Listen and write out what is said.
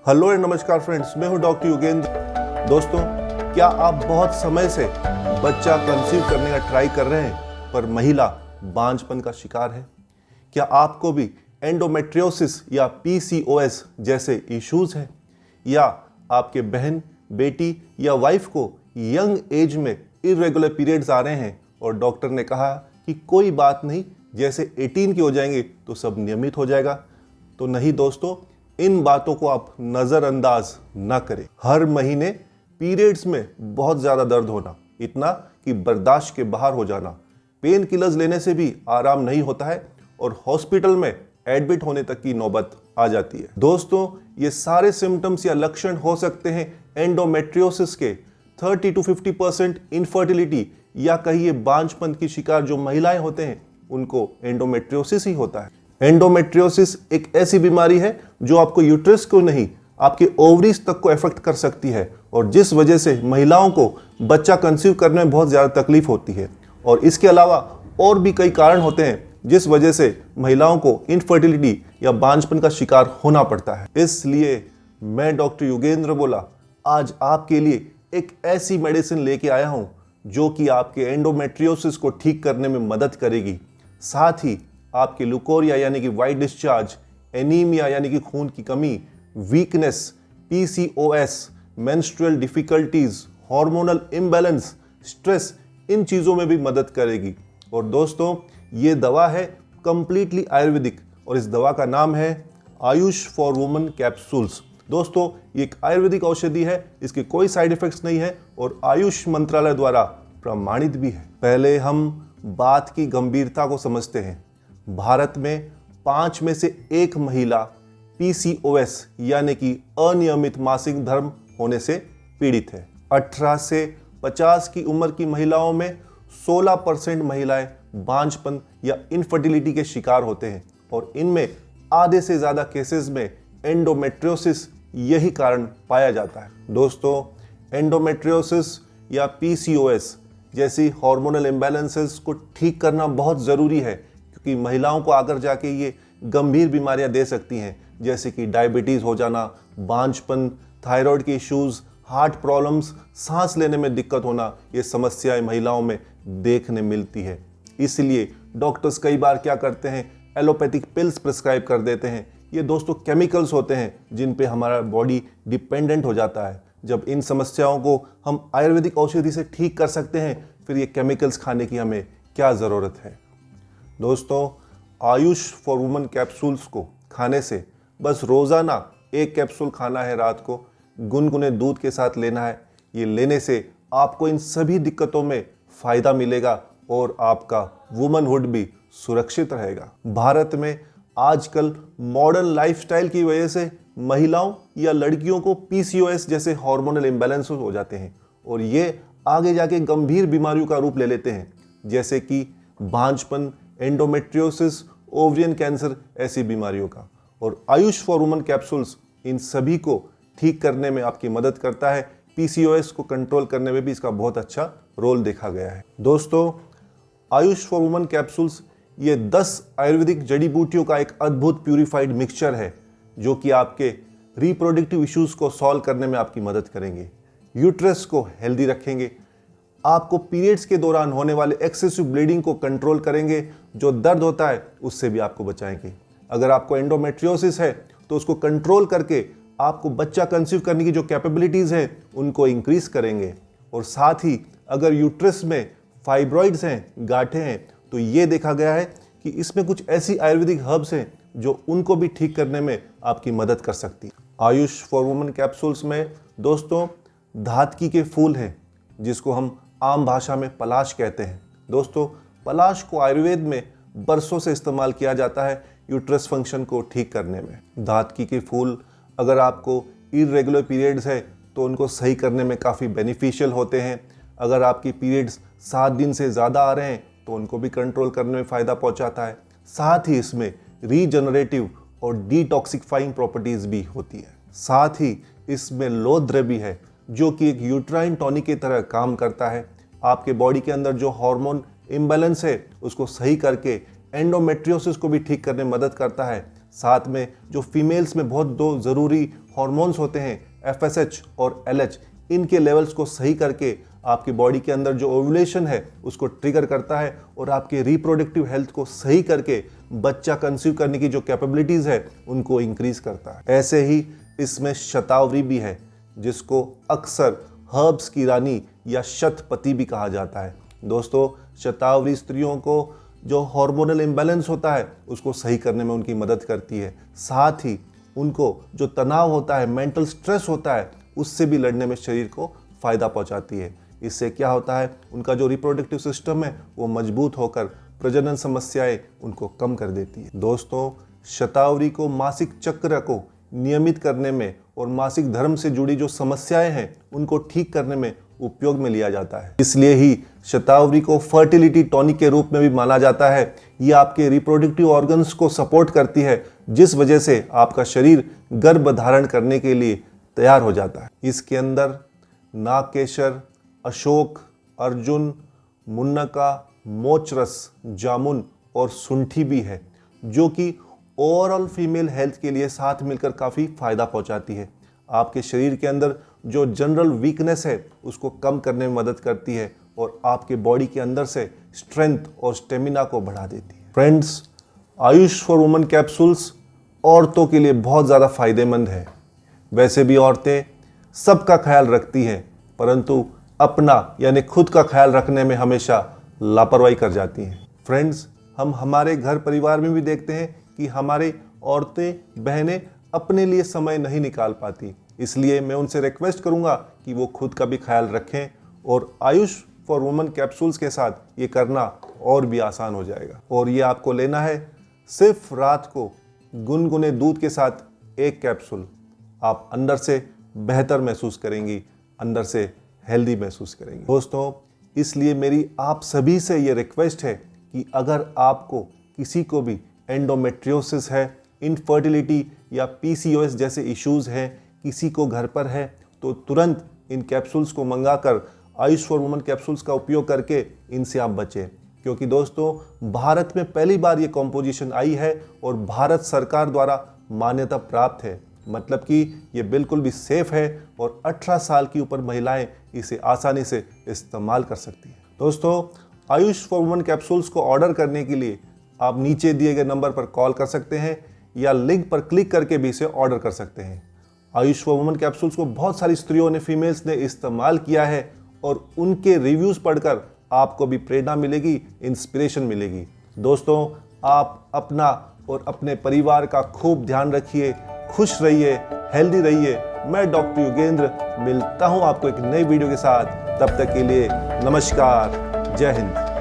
Hello and नमस्कार friends, मैं हूं डॉक्टर योगेंद्र। दोस्तों, क्या आप बहुत समय से बच्चा कंसीव करने का ट्राई कर रहे हैं पर महिला बांझपन का शिकार है? क्या आपको भी एंडोमेट्रियोसिस या पीसीओएस जैसे इश्यूज हैं? या आपके बहन, बेटी या वाइफ को यंग एज में इरेगुलर पीरियड्स आ रहे हैं और डॉक्टर ने कहा कि कोई बात नहीं, जैसे 18 के हो जाएंगे तो सब नियमित हो जाएगा? तो नहीं दोस्तों, इन बातों को आप नज़रअंदाज ना करें। हर महीने पीरियड्स में बहुत ज़्यादा दर्द होना, इतना कि बर्दाश्त के बाहर हो जाना, पेन किलर्स लेने से भी आराम नहीं होता है और हॉस्पिटल में एडमिट होने तक की नौबत आ जाती है। दोस्तों, ये सारे सिम्टम्स या लक्षण हो सकते हैं एंडोमेट्रियोसिस के। 30 to 50% इनफर्टिलिटी या कहिए बांझपन की शिकार जो महिलाएं होते हैं उनको एंडोमेट्रियोसिस ही होता है। एंडोमेट्रियोसिस एक ऐसी बीमारी है जो आपको यूट्रस को नहीं, आपके ओवरीज तक को इफेक्ट कर सकती है और जिस वजह से महिलाओं को बच्चा कंसीव करने में बहुत ज़्यादा तकलीफ होती है। और इसके अलावा और भी कई कारण होते हैं जिस वजह से महिलाओं को इनफर्टिलिटी या बांझपन का शिकार होना पड़ता है। इसलिए मैं डॉक्टर योगेंद्र बोला आज आपके लिए एक ऐसी मेडिसिन लेके आया हूँ जो कि आपके एंडोमेट्रियोसिस को ठीक करने में मदद करेगी, साथ ही आपके लुकोरिया यानी कि वाइट डिस्चार्ज, एनीमिया यानी कि खून की कमी, weakness, PCOS, menstrual difficulties, hormonal imbalance, stress, इन चीज़ों में भी मदद करेगी। और दोस्तों, ये दवा है कंप्लीटली आयुर्वेदिक और इस दवा का नाम है आयुष फॉर वुमेन कैप्सूल्स। दोस्तों, ये एक आयुर्वेदिक औषधि है, इसके कोई साइड इफेक्ट्स नहीं है और आयुष मंत्रालय द्वारा प्रमाणित भी है। पहले हम बात की गंभीरता को समझते हैं। भारत में 5 में से 1 महिला पीसीओएस यानी कि अनियमित मासिक धर्म होने से पीड़ित है। 18 से 50 की उम्र की महिलाओं में 16% महिलाएं बांझपन या इनफर्टिलिटी के शिकार होते हैं और इनमें आधे से ज़्यादा केसेस में एंडोमेट्रियोसिस यही कारण पाया जाता है। दोस्तों, एंडोमेट्रियोसिस या पीसीओएस जैसी हार्मोनल इम्बैलेंसेस को ठीक करना बहुत ज़रूरी है क्योंकि महिलाओं को आकर जाके ये गंभीर बीमारियां दे सकती हैं, जैसे कि डायबिटीज़ हो जाना, बांझपन, थायराइड के इश्यूज़, हार्ट प्रॉब्लम्स, सांस लेने में दिक्कत होना, ये समस्याएं महिलाओं में देखने मिलती है। इसलिए डॉक्टर्स कई बार क्या करते हैं, एलोपैथिक पिल्स प्रिस्क्राइब कर देते हैं। ये दोस्तों केमिकल्स होते हैं जिन पे हमारा बॉडी डिपेंडेंट हो जाता है। जब इन समस्याओं को हम आयुर्वेदिक औषधि से ठीक कर सकते हैं, फिर ये केमिकल्स खाने की हमें क्या ज़रूरत है। दोस्तों, आयुष फॉर वुमेन कैप्सूल्स को खाने से बस रोज़ाना 1 कैप्सूल खाना है, रात को गुनगुने दूध के साथ लेना है। ये लेने से आपको इन सभी दिक्कतों में फ़ायदा मिलेगा और आपका वुमनहुड भी सुरक्षित रहेगा। भारत में आजकल मॉडर्न लाइफस्टाइल की वजह से महिलाओं या लड़कियों को पीसीओएस जैसे हार्मोनल इम्बैलेंस हो जाते हैं और ये आगे जाके गंभीर बीमारियों का रूप ले लेते हैं, जैसे कि बांझपन, एंडोमेट्रियोसिस, ओवरियन कैंसर, ऐसी बीमारियों का। और आयुष फॉर वुमेन कैप्सूल्स इन सभी को ठीक करने में आपकी मदद करता है। पीसीओएस को कंट्रोल करने में भी इसका बहुत अच्छा रोल देखा गया है। दोस्तों, आयुष फॉर वुमेन कैप्सूल्स ये 10 आयुर्वेदिक जड़ी बूटियों का एक अद्भुत प्यूरिफाइड मिक्सचर है जो कि आपके रिप्रोडक्टिव इश्यूज को सॉल्व करने में आपकी मदद करेंगे, यूट्रस को हेल्दी रखेंगे, आपको पीरियड्स के दौरान होने वाले एक्सेसिव ब्लीडिंग को कंट्रोल करेंगे, जो दर्द होता है उससे भी आपको बचाएंगे। अगर आपको एंडोमेट्रियोसिस है तो उसको कंट्रोल करके आपको बच्चा कंसीव करने की जो कैपेबिलिटीज़ हैं उनको इंक्रीज करेंगे। और साथ ही अगर यूट्रस में फाइब्रॉइड्स हैं, गांठें हैं, तो ये देखा गया है कि इसमें कुछ ऐसी आयुर्वेदिक हर्ब्स हैं जो उनको भी ठीक करने में आपकी मदद कर सकती है। आयुष फॉर वुमेन कैप्सूल्स में दोस्तों धातकी के फूल हैं जिसको हम आम भाषा में पलाश कहते हैं। दोस्तों, पलाश को आयुर्वेद में बरसों से इस्तेमाल किया जाता है यूट्रस फंक्शन को ठीक करने में। धातकी के फूल अगर आपको इरेगुलर पीरियड्स है तो उनको सही करने में काफ़ी बेनिफिशियल होते हैं। अगर आपकी पीरियड्स 7 दिन से ज़्यादा आ रहे हैं तो उनको भी कंट्रोल करने में फ़ायदा पहुंचाता है। साथ ही इसमें रीजनरेटिव और डिटॉक्सिफाइंग प्रॉपर्टीज़ भी होती है। साथ ही इसमें लौद्र भी है जो कि एक यूट्राइन टॉनिक की तरह काम करता है। आपके बॉडी के अंदर जो हार्मोन इम्बैलेंस है उसको सही करके एंडोमेट्रियोसिस को भी ठीक करने में मदद करता है। साथ में जो फीमेल्स में बहुत दो ज़रूरी हार्मोन्स होते हैं FSH और LH, इनके लेवल्स को सही करके आपकी बॉडी के अंदर जो ओव्यूलेशन है उसको ट्रिगर करता है और आपके रिप्रोडक्टिव हेल्थ को सही करके बच्चा कंसीव करने की जो कैपेबिलिटीज़ है उनको इंक्रीज करता है। ऐसे ही इसमें शतावरी भी है, जिसको अक्सर हर्ब्स की रानी या शतपति भी कहा जाता है। दोस्तों, शतावरी स्त्रियों को जो हार्मोनल इम्बैलेंस होता है उसको सही करने में उनकी मदद करती है। साथ ही उनको जो तनाव होता है, मेंटल स्ट्रेस होता है, उससे भी लड़ने में शरीर को फ़ायदा पहुंचाती है। इससे क्या होता है, उनका जो रिप्रोडक्टिव सिस्टम है वो मजबूत होकर प्रजनन समस्याएं उनको कम कर देती है। दोस्तों, शतावरी को मासिक चक्र को नियमित करने में और मासिक धर्म से जुड़ी जो समस्याएं हैं उनको ठीक करने में उपयोग में लिया जाता है। इसलिए ही शतावरी को फर्टिलिटी टॉनिक के रूप में भी माना जाता है। ये आपके रिप्रोडक्टिव ऑर्गन्स को सपोर्ट करती है, जिस वजह से आपका शरीर गर्भ धारण करने के लिए तैयार हो जाता है। इसके अंदर नागकेशर, अशोक, अर्जुन, मुन्नका, मोचरस, जामुन और सुंठी भी है, जो कि ओवरऑल फीमेल हेल्थ के लिए साथ मिलकर काफ़ी फायदा पहुंचाती है। आपके शरीर के अंदर जो जनरल वीकनेस है उसको कम करने में मदद करती है और आपके बॉडी के अंदर से स्ट्रेंथ और स्टेमिना को बढ़ा देती है। Friends, Ayush for women capsules औरतों के लिए बहुत ज़्यादा फायदेमंद है। वैसे भी औरतें सबका ख्याल रखती हैं, परंतु अपना यानी खुद का ख्याल रखने में हमेशा लापरवाही कर जाती हैं। फ्रेंड्स, हम हमारे घर परिवार में भी देखते हैं कि हमारे औरतें बहनें अपने लिए समय नहीं निकाल पाती। इसलिए मैं उनसे रिक्वेस्ट करूंगा कि वो खुद का भी ख्याल रखें और आयुष फॉर वुमेन कैप्सूल्स के साथ ये करना और भी आसान हो जाएगा। और ये आपको लेना है सिर्फ रात को गुनगुने दूध के साथ 1 कैप्सूल। आप अंदर से बेहतर महसूस करेंगी, अंदर से हेल्दी महसूस करेंगी। दोस्तों, इसलिए मेरी आप सभी से ये रिक्वेस्ट है कि अगर आपको किसी को भी एंडोमेट्रियोसिस है, इनफर्टिलिटी या PCOS जैसे इश्यूज़ हैं, किसी को घर पर है, तो तुरंत इन कैप्सूल्स को मंगाकर आयुष फॉर वुमेन कैप्सूल्स का उपयोग करके इनसे आप बचें। क्योंकि दोस्तों, भारत में पहली बार ये कॉम्पोजिशन आई है और भारत सरकार द्वारा मान्यता प्राप्त है। मतलब कि ये बिल्कुल भी सेफ है और 18 साल की ऊपर महिलाएं इसे आसानी से इस्तेमाल कर सकती हैं। दोस्तों, आयुष फॉर वुमेन कैप्सूल्स को ऑर्डर करने के लिए आप नीचे दिए गए नंबर पर कॉल कर सकते हैं या लिंक पर क्लिक करके भी इसे ऑर्डर कर सकते हैं। आयुष फॉर वुमेन कैप्सूल्स को बहुत सारी स्त्रियों ने, फीमेल्स ने इस्तेमाल किया है और उनके रिव्यूज़ पढ़कर आपको भी प्रेरणा मिलेगी, इंस्पिरेशन मिलेगी। दोस्तों, आप अपना और अपने परिवार का खूब ध्यान रखिए, खुश रहिए, हेल्दी रहिए। मैं डॉक्टर युगेंद्र मिलता हूं आपको एक नई वीडियो के साथ। तब तक के लिए नमस्कार, जय हिंद।